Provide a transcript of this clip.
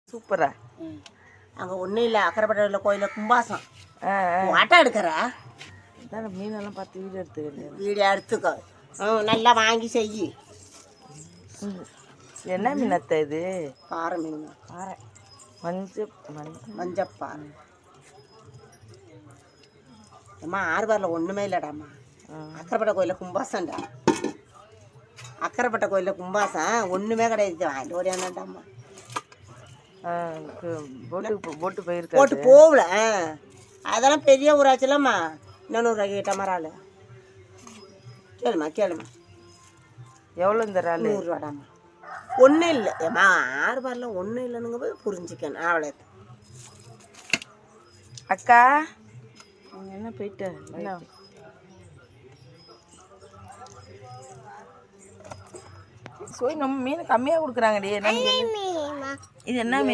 சூப்பரா. அங்கே ஒன்றும் இல்லை, அக்கரைப்பட்ட கோயிலில் கும்பாசம். ஆட்டம் எடுக்கிற மீனெல்லாம் பார்த்து வீடியோ எடுத்துக்கிறேன். வீடியோ எடுத்துக்கோ. நல்லா வாங்கி செய். என்ன மீன் அத்தை இது? பாறை மீன். பாறை மஞ்சப்பாறை. அம்மா ஆறுபாரில் ஒன்றுமே இல்லைடாம்மா. அக்கரைப்பட்ட கோயிலில் கும்பாசம்டா. அக்கரைப்பட்ட கோயிலில் கும்பாசம் ஒன்றுமே கிடையாது. வாங்கிட்டு ஓடியாண்டாம்மா. போட்டு போயிருக்க. போட்டு போகல. அதெல்லாம் பெரிய ஊராச்சுலம்மா. இன்னொன்று கிட்ட மரால். கேளுமா. எவ்வளோ இந்த இறால்? 100 ரூபாடாம்மா. ஒன்றும் இல்லை ஏம்மா, ஆறுபாரில் ஒன்றும் இல்லைனுங்க போய் புரிஞ்சுக்கணும். அவ்வளோ அக்கா என்ன போயிட்டு என்ன நம்ம மீன் கம்மியாக கொடுக்குறாங்கடி. இது என்ன மீன்?